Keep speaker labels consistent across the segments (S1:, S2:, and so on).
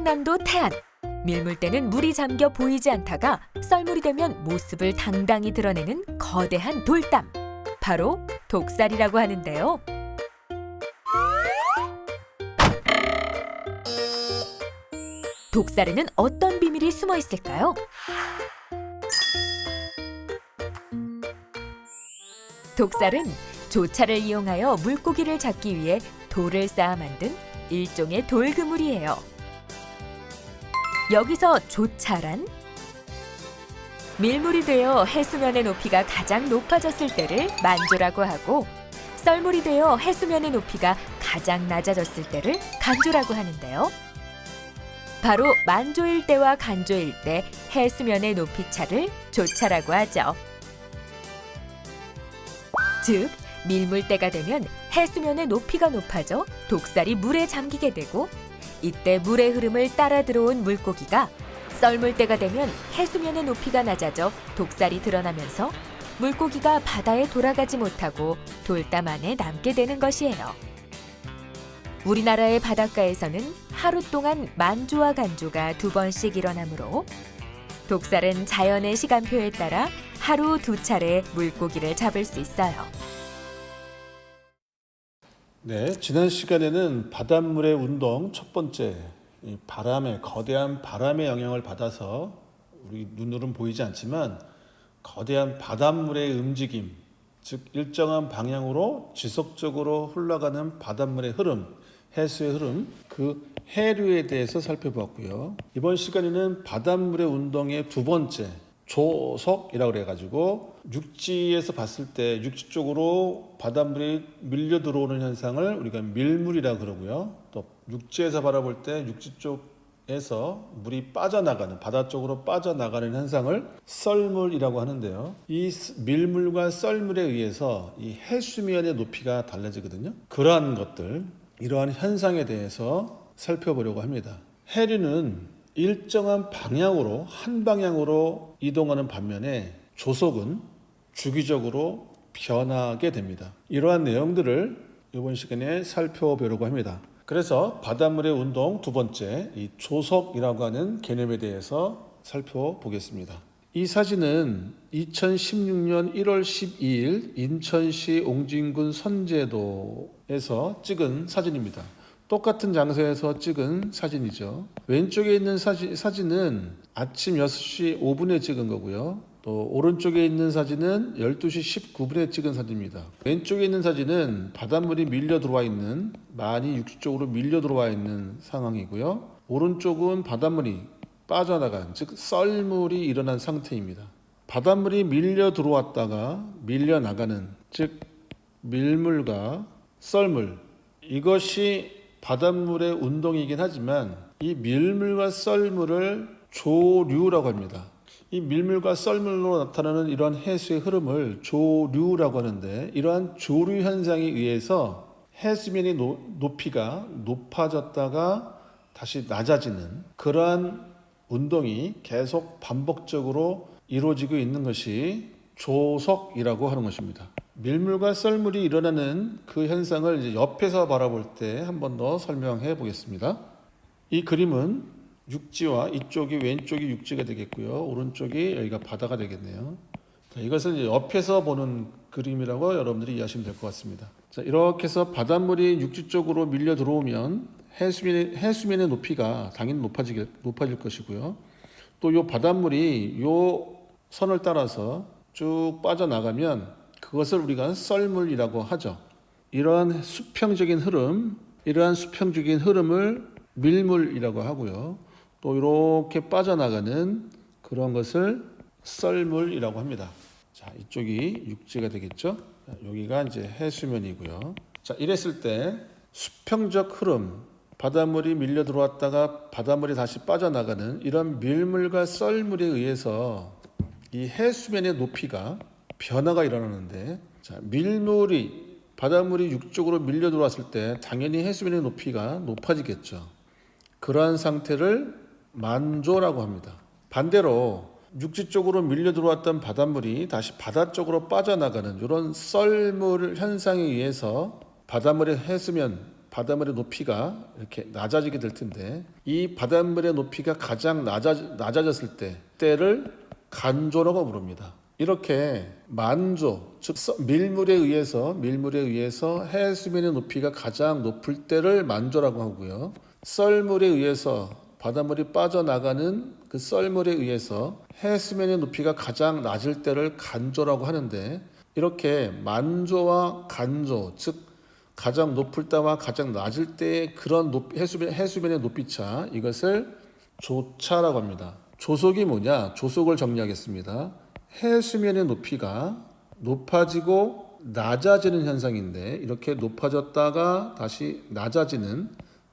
S1: 충청남도 태안. 밀물때는 물이 잠겨 보이지 않다가 썰물이 되면 모습을 당당히 드러내는 거대한 돌담. 바로 독살이라고 하는데요. 독살에는 어떤 비밀이 숨어 있을까요? 독살은 조차를 이용하여 물고기를 잡기 위해 돌을 쌓아 만든 일종의 돌그물이에요. 여기서 조차란 밀물이 되어 해수면의 높이가 가장 높아졌을 때를 만조라고 하고, 썰물이 되어 해수면의 높이가 가장 낮아졌을 때를 간조라고 하는데요. 바로 만조일 때와 간조일 때 해수면의 높이 차를 조차라고 하죠. 즉, 밀물때가 되면 해수면의 높이가 높아져 독살이 물에 잠기게 되고, 이때 물의 흐름을 따라 들어온 물고기가 썰물때가 되면 해수면의 높이가 낮아져 독살이 드러나면서 물고기가 바다에 돌아가지 못하고 돌담 안에 남게 되는 것이에요. 우리나라의 바닷가에서는 하루 동안 만조와 간조가 2번씩 일어나므로 독살은 자연의 시간표에 따라 하루 2차례 물고기를 잡을 수 있어요.
S2: 네, 지난 시간에는 바닷물의 운동 첫 번째, 이 거대한 바람의 영향을 받아서 우리 눈으로는 보이지 않지만 거대한 바닷물의 움직임, 즉 일정한 방향으로 지속적으로 흘러가는 바닷물의 흐름, 해수의 흐름, 그 해류에 대해서 살펴보았고요. 이번 시간에는 바닷물의 운동의 2번째, 조속이라고 그래가지고 육지에서 봤을 때 육지 쪽으로 바닷물이 밀려 들어오는 현상을 우리가 밀물이라고 그러고요. 또 육지에서 바라볼 때 육지 쪽에서 물이 빠져나가는, 바다 쪽으로 빠져나가는 현상을 썰물이라고 하는데요. 이 밀물과 썰물에 의해서 이 해수면의 높이가 달라지거든요. 그러한 것들, 이러한 현상에 대해서 살펴보려고 합니다. 해류는 일정한 방향으로, 한 방향으로 이동하는 반면에 조속은 주기적으로 변하게 됩니다. 이러한 내용들을 이번 시간에 살펴보려고 합니다. 그래서 바닷물의 운동 2번째, 이 조속이라고 하는 개념에 대해서 살펴보겠습니다. 이 사진은 2016년 1월 12일 인천시 옹진군 선제도에서 찍은 사진입니다. 똑같은 장소에서 찍은 사진이죠. 왼쪽에 있는 사진은 아침 6시 5분에 찍은 거고요. 또 오른쪽에 있는 사진은 12시 19분에 찍은 사진입니다. 왼쪽에 있는 사진은 바닷물이 밀려 들어와 있는, 많이 육지 쪽으로 밀려 들어와 있는 상황이고요. 오른쪽은 바닷물이 빠져나간, 즉 썰물이 일어난 상태입니다. 바닷물이 밀려 들어왔다가 밀려 나가는, 즉 밀물과 썰물, 이것이 바닷물의 운동이긴 하지만 이 밀물과 썰물을 조류라고 합니다. 이 밀물과 썰물로 나타나는 이러한 해수의 흐름을 조류라고 하는데, 이러한 조류 현상에 의해서 해수면의 높이가 높아졌다가 다시 낮아지는 그러한 운동이 계속 반복적으로 이루어지고 있는 것이 조속이라고 하는 것입니다. 밀물과 썰물이 일어나는 그 현상을 이제 옆에서 바라볼 때 한 번 더 설명해 보겠습니다. 이 그림은 육지와 이쪽이, 왼쪽이 육지가 되겠고요. 오른쪽이 여기가 바다가 되겠네요. 자, 이것을 이제 옆에서 보는 그림이라고 여러분들이 이해하시면 될 것 같습니다. 자, 이렇게 해서 바닷물이 육지 쪽으로 밀려 들어오면 해수면의 높이가 당연히 높아질 것이고요. 또 이 바닷물이 이 선을 따라서 쭉 빠져나가면 그것을 우리가 썰물이라고 하죠. 이러한 수평적인 흐름을 밀물이라고 하고요. 또 이렇게 빠져나가는 그런 것을 썰물이라고 합니다. 자, 이쪽이 육지가 되겠죠. 자, 여기가 이제 해수면이고요. 자, 이랬을 때 수평적 흐름, 바닷물이 밀려 들어왔다가 바닷물이 다시 빠져나가는 이런 밀물과 썰물에 의해서 이 해수면의 높이가 변화가 일어나는데, 자, 바닷물이 육쪽으로 밀려 들어왔을 때 당연히 해수면의 높이가 높아지겠죠. 그러한 상태를 만조라고 합니다. 반대로 육지 쪽으로 밀려 들어왔던 바닷물이 다시 바다 쪽으로 빠져나가는 이런 썰물 현상에 의해서 바닷물의 해수면 바닷물의 높이가 이렇게 낮아지게 될 텐데, 이 바닷물의 높이가 가장 낮아졌을 때를 간조라고 부릅니다. 이렇게 만조, 즉 밀물에 의해서 해수면의 높이가 가장 높을 때를 만조라고 하고요. 썰물에 의해서 바닷물이 빠져나가는 그 썰물에 의해서 해수면의 높이가 가장 낮을 때를 간조라고 하는데, 이렇게 만조와 간조, 즉 가장 높을 때와 가장 낮을 때의 그런 해수면의 높이차, 이것을 조차라고 합니다. 조속이 뭐냐? 조속을 정리하겠습니다. 해수면의 높이가 높아지고 낮아지는 현상인데, 이렇게 높아졌다가 다시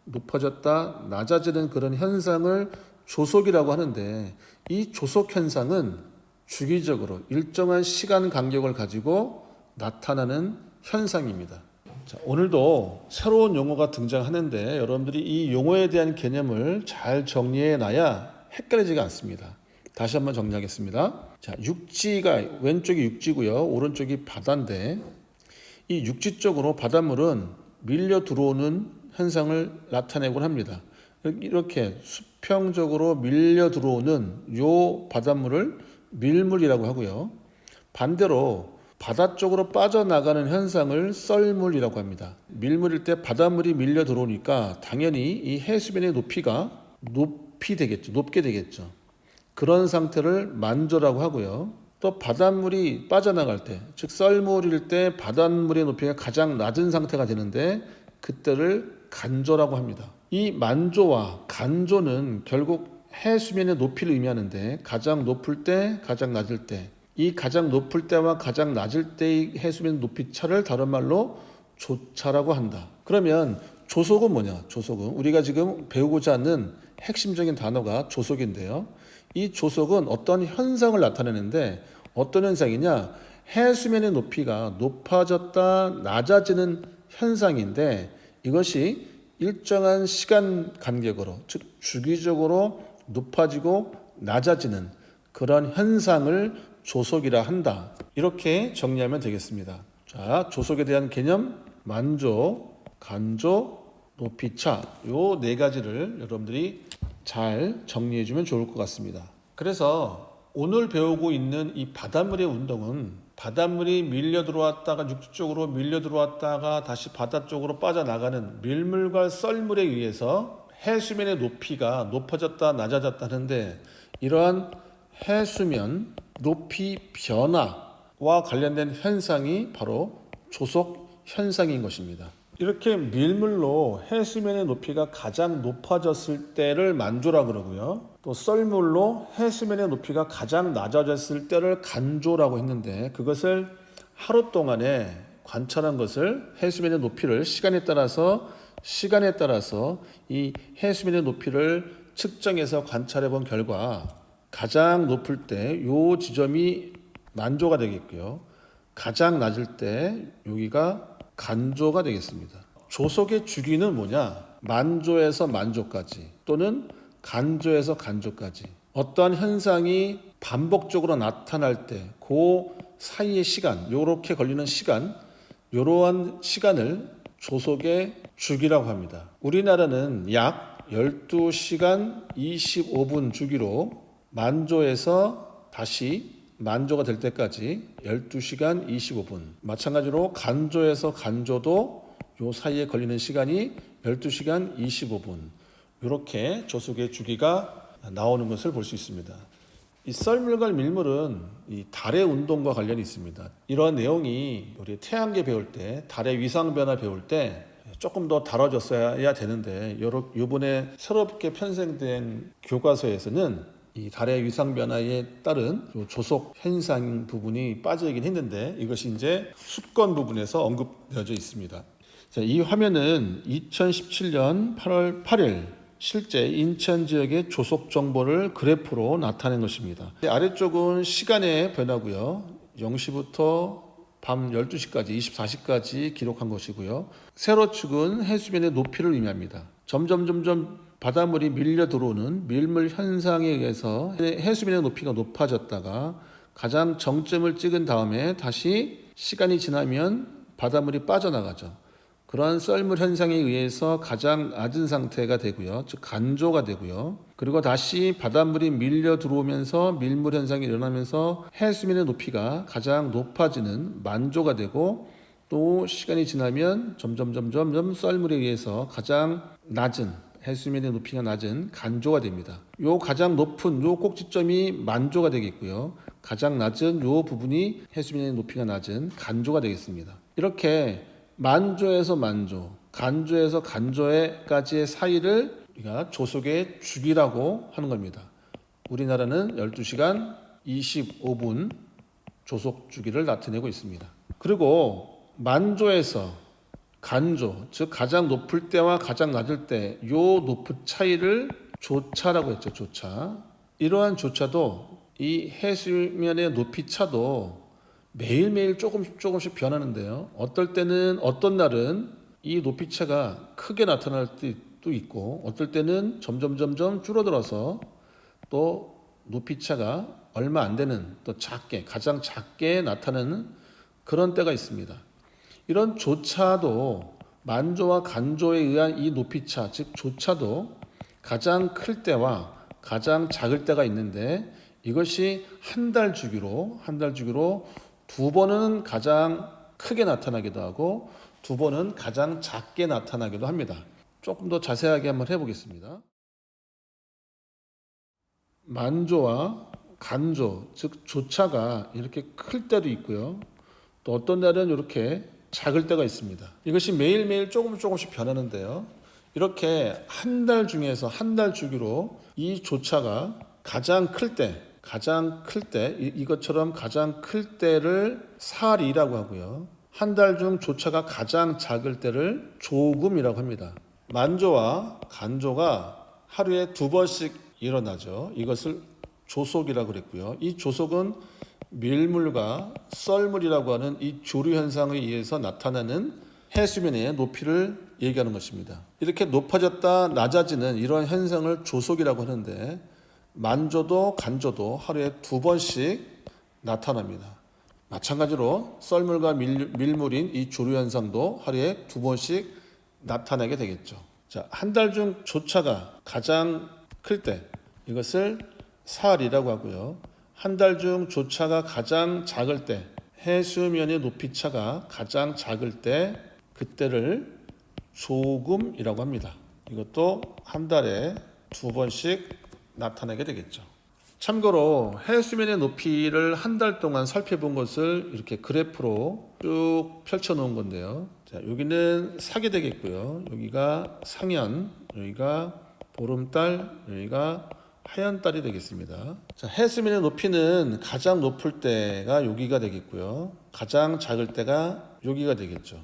S2: 높아졌다 낮아지는 그런 현상을 조속이라고 하는데, 이 조속 현상은 주기적으로 일정한 시간 간격을 가지고 나타나는 현상입니다. 자, 오늘도 새로운 용어가 등장하는데, 여러분들이 이 용어에 대한 개념을 잘 정리해 놔야 헷갈리지가 않습니다. 다시 한번 정리하겠습니다. 자, 육지가 왼쪽이 육지고요, 오른쪽이 바다인데, 이 육지 쪽으로 바닷물은 밀려 들어오는 현상을 나타내곤 합니다. 이렇게 수평적으로 밀려 들어오는 요 바닷물을 밀물이라고 하고요. 반대로 바다 쪽으로 빠져나가는 현상을 썰물이라고 합니다. 밀물일 때 바닷물이 밀려 들어오니까 당연히 이 해수면의 높이가 높게 되겠죠. 그런 상태를 만조라고 하고요. 또 바닷물이 빠져나갈 때, 즉 썰물일 때 바닷물의 높이가 가장 낮은 상태가 되는데, 그때를 간조라고 합니다. 이 만조와 간조는 결국 해수면의 높이를 의미하는데, 가장 높을 때, 가장 낮을 때, 이 가장 높을 때와 가장 낮을 때의 해수면 높이 차를 다른 말로 조차라고 한다. 그러면 조속은 뭐냐? 조속은 우리가 지금 배우고자 하는 핵심적인 단어가 조속인데요. 이 조속은 어떤 현상을 나타내는데, 어떤 현상이냐? 해수면의 높이가 높아졌다 낮아지는 현상인데, 이것이 일정한 시간 간격으로, 즉 주기적으로 높아지고 낮아지는 그런 현상을 조속이라 한다. 이렇게 정리하면 되겠습니다. 자, 조속에 대한 개념, 만조, 간조, 높이차, 요 네 가지를 여러분들이 잘 정리해 주면 좋을 것 같습니다. 그래서 오늘 배우고 있는 이 바닷물의 운동은, 바닷물이 밀려 들어왔다가 육지 쪽으로 밀려 들어왔다가 다시 바다 쪽으로 빠져나가는 밀물과 썰물에 의해서 해수면의 높이가 높아졌다 낮아졌다는데, 이러한 해수면 높이 변화와 관련된 현상이 바로 조속 현상인 것입니다. 이렇게 밀물로 해수면의 높이가 가장 높아졌을 때를 만조라고 그러고요, 또 썰물로 해수면의 높이가 가장 낮아졌을 때를 간조라고 했는데, 그것을 하루 동안에 관찰한 것을, 해수면의 높이를 시간에 따라서 이 해수면의 높이를 측정해서 관찰해 본 결과, 가장 높을 때 요 지점이 만조가 되겠고요, 가장 낮을 때 여기가 간조가 되겠습니다. 조속의 주기는 뭐냐? 만조에서 만조까지, 또는 간조에서 간조까지. 어떠한 현상이 반복적으로 나타날 때 그 사이의 시간, 요렇게 걸리는 시간, 요러한 시간을 조속의 주기라고 합니다. 우리나라는 약 12시간 25분 주기로 만조에서 다시 만조가 될 때까지 12시간 25분. 마찬가지로 간조에서 간조도 요 사이에 걸리는 시간이 12시간 25분. 이렇게 조속의 주기가 나오는 것을 볼 수 있습니다. 이 썰물과 밀물은 이 달의 운동과 관련이 있습니다. 이러한 내용이 우리 태양계 배울 때, 달의 위상 변화 배울 때 조금 더 다뤄졌어야 되는데, 이번에 새롭게 편성된 교과서에서는 이 달의 위상 변화에 따른 조속 현상 부분이 빠져있긴 했는데, 이것이 이제 수권 부분에서 언급되어져 있습니다. 자, 이 화면은 2017년 8월 8일 실제 인천 지역의 조속 정보를 그래프로 나타낸 것입니다. 아래쪽은 시간의 변화고요, 0시부터 밤 12시까지 24시까지 기록한 것이고요, 세로축은 해수면의 높이를 의미합니다. 점점 바닷물이 밀려 들어오는 밀물 현상에 의해서 해수면의 높이가 높아졌다가 가장 정점을 찍은 다음에 다시 시간이 지나면 바닷물이 빠져나가죠. 그러한 썰물 현상에 의해서 가장 낮은 상태가 되고요. 즉 간조가 되고요. 그리고 다시 바닷물이 밀려 들어오면서 밀물 현상이 일어나면서 해수면의 높이가 가장 높아지는 만조가 되고, 또 시간이 지나면 점점 썰물에 의해서 가장 낮은 해수면의 높이가 낮은 간조가 됩니다. 요 가장 높은 요 꼭지점이 만조가 되겠고요. 가장 낮은 요 부분이 해수면의 높이가 낮은 간조가 되겠습니다. 이렇게 만조에서 만조, 간조에서 간조에까지의 사이를 우리가 조속의 주기라고 하는 겁니다. 우리나라는 12시간 25분 조속 주기를 나타내고 있습니다. 그리고 만조에서 간조, 즉 가장 높을 때와 가장 낮을 때 요 높은 차이를 조차라고 했죠. 조차. 이러한 조차도 이 해수면의 높이 차도 매일매일 조금씩 변하는데요. 어떤 날은 이 높이 차가 크게 나타날 때도 있고, 어떨 때는 점점 줄어들어서 또 높이 차가 얼마 안 되는, 또 가장 작게 나타나는 그런 때가 있습니다. 이런 조차도 만조와 간조에 의한 이 높이차, 즉 조차도 가장 클 때와 가장 작을 때가 있는데, 이것이 한 달 주기로 두 번은 가장 크게 나타나기도 하고 두 번은 가장 작게 나타나기도 합니다. 조금 더 자세하게 한번 해보겠습니다. 만조와 간조, 즉 조차가 이렇게 클 때도 있고요. 또 어떤 날은 이렇게 작을 때가 있습니다. 이것이 매일매일 조금씩 변하는데요. 이렇게 한 달 중에서 한 달 주기로 이 조차가 가장 클 때, 이것처럼 가장 클 때를 살이라고 하고요. 한 달 중 조차가 가장 작을 때를 조금이라고 합니다. 만조와 간조가 하루에 두 번씩 일어나죠. 이것을 조속이라고 그랬고요. 이 조속은 밀물과 썰물이라고 하는 이 조류 현상에 의해서 나타나는 해수면의 높이를 얘기하는 것입니다. 이렇게 높아졌다 낮아지는 이러한 현상을 조속이라고 하는데, 만조도 간조도 하루에 두 번씩 나타납니다. 마찬가지로 썰물과 밀물인 이 조류 현상도 하루에 두 번씩 나타나게 되겠죠. 자, 한 달 중 조차가 가장 클 때, 이것을 살이라고 하고요. 한 달 중 조차가 가장 작을 때, 해수면의 높이차가 가장 작을 때, 그때를 조금이라고 합니다. 이것도 한 달에 두 번씩 나타나게 되겠죠. 참고로 해수면의 높이를 한 달 동안 살펴본 것을 이렇게 그래프로 쭉 펼쳐 놓은 건데요. 자, 여기는 사계 되겠고요. 여기가 상현, 여기가 보름달, 여기가 하얀달이 되겠습니다. 자, 해수면의 높이는 가장 높을 때가 여기가 되겠고요. 가장 작을 때가 여기가 되겠죠.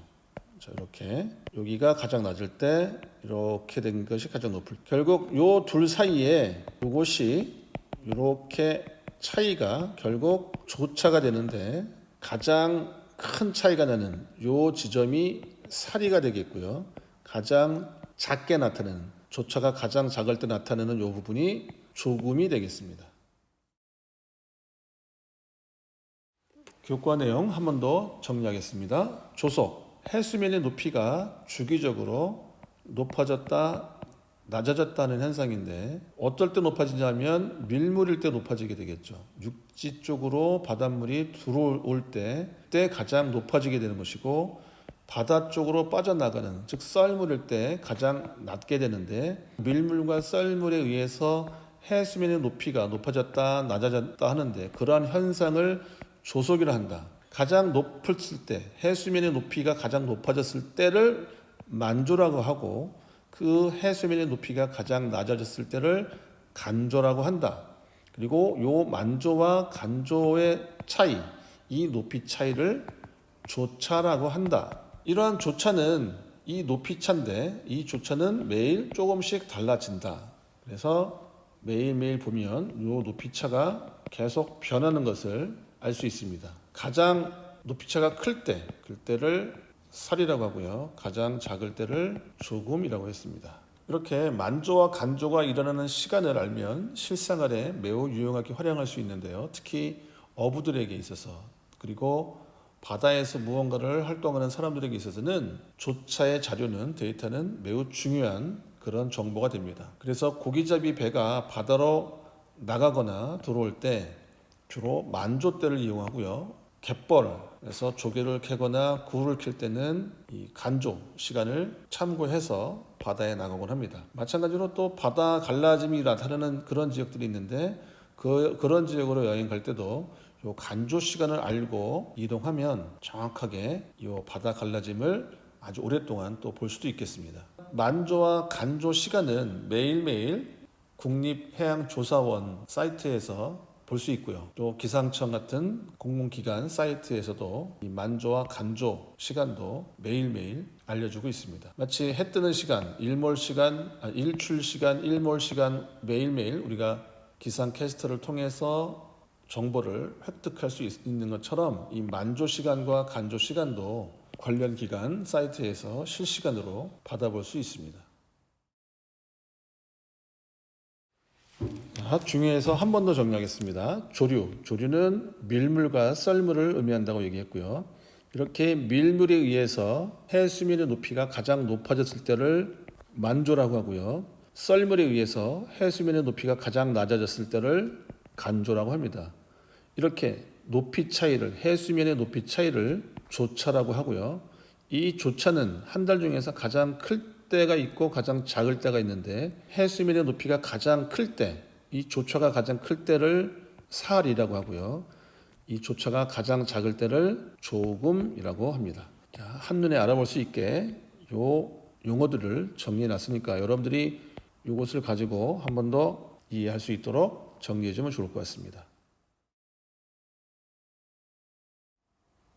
S2: 자, 이렇게 여기가 가장 낮을 때 이렇게 된 것이 가장 높을 때, 결국 요 둘 사이에 이것이 이렇게 차이가 결국 조차가 되는데, 가장 큰 차이가 나는 요 지점이 사리가 되겠고요. 가장 작게 나타나는, 조차가 가장 작을 때 나타나는 요 부분이 조금이 되겠습니다. 교과 내용 한 번 더 정리하겠습니다. 조속, 해수면의 높이가 주기적으로 높아졌다 낮아졌다는 현상인데, 어떨 때 높아지냐면 밀물일 때 높아지게 되겠죠. 육지 쪽으로 바닷물이 들어올 때 가장 높아지게 되는 것이고, 바다 쪽으로 빠져나가는, 즉 썰물일 때 가장 낮게 되는데, 밀물과 썰물에 의해서 해수면의 높이가 높아졌다 낮아졌다 하는데, 그러한 현상을 조속이라 한다. 가장 높았을 때, 해수면의 높이가 가장 높아졌을 때를 만조라고 하고, 그 해수면의 높이가 가장 낮아졌을 때를 간조라고 한다. 그리고 요 만조와 간조의 차이, 이 높이 차이를 조차라고 한다. 이러한 조차는 이 높이 차인데, 이 조차는 매일 조금씩 달라진다. 그래서 매일매일 보면 요 높이 차가 계속 변하는 것을 알 수 있습니다. 가장 높이차가 클 때를 살이라고 하고요. 가장 작을 때를 조금이라고 했습니다. 이렇게 만조와 간조가 일어나는 시간을 알면 실생활에 매우 유용하게 활용할 수 있는데요. 특히 어부들에게 있어서, 그리고 바다에서 무언가를 활동하는 사람들에게 있어서는 조차의 자료는 데이터는 매우 중요한 그런 정보가 됩니다. 그래서 고기잡이 배가 바다로 나가거나 들어올 때 주로 만조대를 이용하고요. 갯벌에서 조개를 캐거나 굴을 캘 때는 이 간조 시간을 참고해서 바다에 나가곤 합니다. 마찬가지로 또 바다 갈라짐이 나타나는 그런 지역들이 있는데 그런 지역으로 여행 갈 때도 요 간조 시간을 알고 이동하면 정확하게 이 바다 갈라짐을 아주 오랫동안 또 볼 수도 있겠습니다. 만조와 간조 시간은 매일매일 국립해양조사원 사이트에서 볼 수 있고요. 또 기상청 같은 공공기관 사이트에서도 이 만조와 간조 시간도 매일매일 알려주고 있습니다. 마치 해 뜨는 시간, 일출 시간, 일몰 시간 매일매일 우리가 기상캐스터를 통해서 정보를 획득할 수 있는 것처럼 이 만조 시간과 간조 시간도 관련 기관 사이트에서 실시간으로 받아볼 수 있습니다. 중요해서 한 번 더 정리하겠습니다. 조류는 밀물과 썰물을 의미한다고 얘기했고요. 이렇게 밀물에 의해서 해수면의 높이가 가장 높아졌을 때를 만조라고 하고요. 썰물에 의해서 해수면의 높이가 가장 낮아졌을 때를 간조라고 합니다. 이렇게 높이 차이를, 해수면의 높이 차이를 조차라고 하고요. 이 조차는 한 달 중에서 가장 클 때가 있고 가장 작을 때가 있는데 해수면의 높이가 가장 클 때, 이 조차가 가장 클 때를 사알이라고 하고요. 이 조차가 가장 작을 때를 조금이라고 합니다. 자, 한눈에 알아볼 수 있게 요 용어들을 정리해 놨으니까 여러분들이 이것을 가지고 한 번 더 이해할 수 있도록 정리해 주면 좋을 것 같습니다.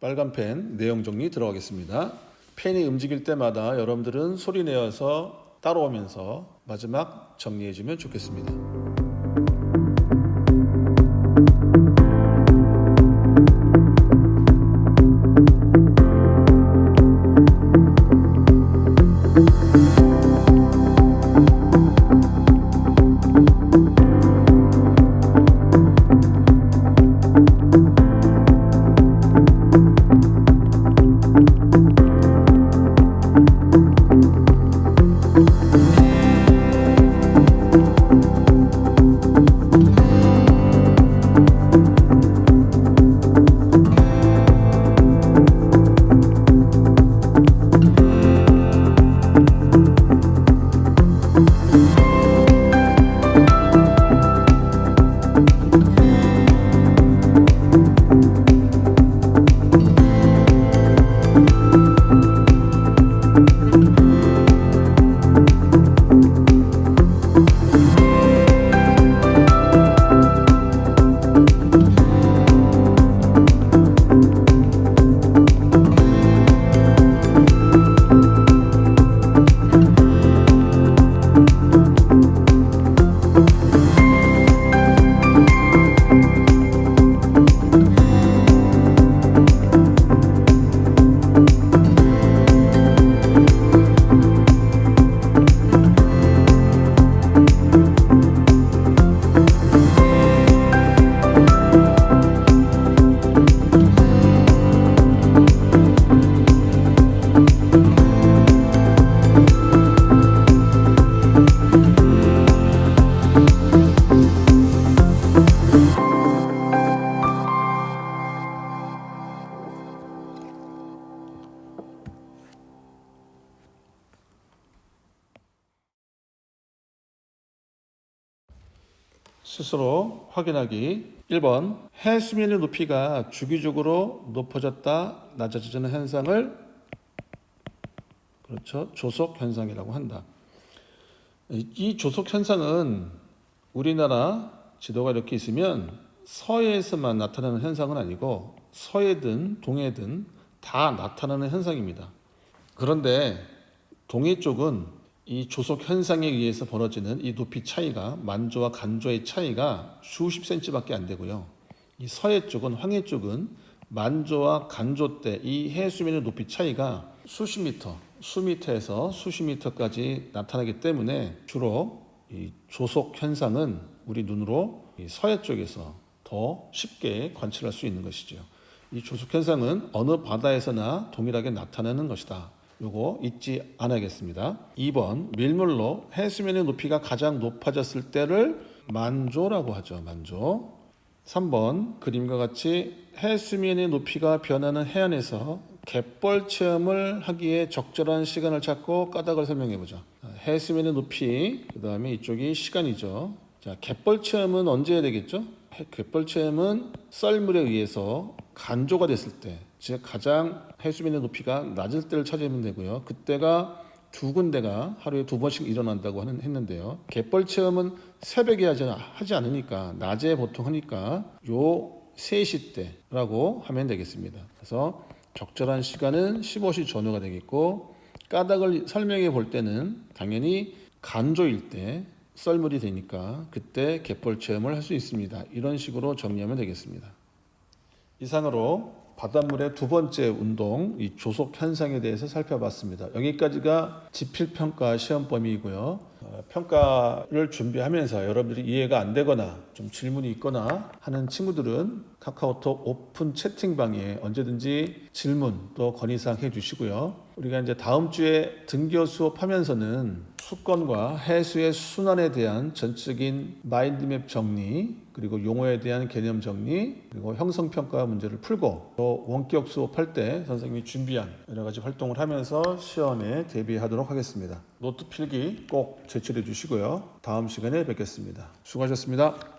S2: 빨간 펜 내용 정리 들어가겠습니다. 펜이 움직일 때마다 여러분들은 소리 내어서 따라오면서 마지막 정리해 주면 좋겠습니다. 스스로 확인하기. 1번, 해수면의 높이가 주기적으로 높아졌다 낮아지는 현상을 조속 현상이라고 한다. 이 조속 현상은 우리나라 지도가 이렇게 있으면 서해에서만 나타나는 현상은 아니고 서해든 동해든 다 나타나는 현상입니다. 그런데 동해 쪽은 이 조속 현상에 의해서 벌어지는 이 높이 차이가, 만조와 간조의 차이가 수십 센치밖에 안 되고요. 이 서해 쪽은, 황해 쪽은 만조와 간조 때 이 해수면의 높이 차이가 수십 미터, 수미터에서 수십 미터까지 나타나기 때문에 주로 이 조속 현상은 우리 눈으로 이 서해 쪽에서 더 쉽게 관찰할 수 있는 것이죠. 이 조속 현상은 어느 바다에서나 동일하게 나타나는 것이다. 요거 잊지 않아야겠습니다. 2번, 밀물로 해수면의 높이가 가장 높아졌을 때를 만조라고 하죠. 만조. 3번, 그림과 같이 해수면의 높이가 변하는 해안에서 갯벌 체험을 하기에 적절한 시간을 찾고 까닭을 설명해 보죠. 해수면의 높이, 그 다음에 이쪽이 시간이죠. 자, 갯벌 체험은 언제 해야 되겠죠? 갯벌 체험은 썰물에 의해서 간조가 됐을 때, 즉 가장 해수면의 높이가 낮을 때를 찾으면 되고요. 그때가 두 군데가 하루에 2번씩 일어난다고 했는데요. 갯벌 체험은 새벽에 하지 않으니까 낮에 보통 하니까 요 3시 때라고 하면 되겠습니다. 그래서 적절한 시간은 15시 전후가 되겠고, 까닭을 설명해 볼 때는 당연히 간조일 때 썰물이 되니까 그때 갯벌 체험을 할 수 있습니다. 이런 식으로 정리하면 되겠습니다. 이상으로 바닷물의 두 번째 운동, 이 조속 현상에 대해서 살펴봤습니다. 여기까지가 지필평가 시험 범위이고요. 평가를 준비하면서 여러분들이 이해가 안 되거나 좀 질문이 있거나 하는 친구들은 카카오톡 오픈 채팅방에 언제든지 질문 또 건의사항 해주시고요. 우리가 이제 다음 주에 등교 수업하면서는 수권과 해수의 순환에 대한 전적인 마인드맵 정리, 그리고 용어에 대한 개념 정리, 그리고 형성평가 문제를 풀고 또 원격 수업할 때 선생님이 준비한 여러 가지 활동을 하면서 시험에 대비하도록 하겠습니다. 노트 필기 꼭 제출해 주시고요. 다음 시간에 뵙겠습니다. 수고하셨습니다.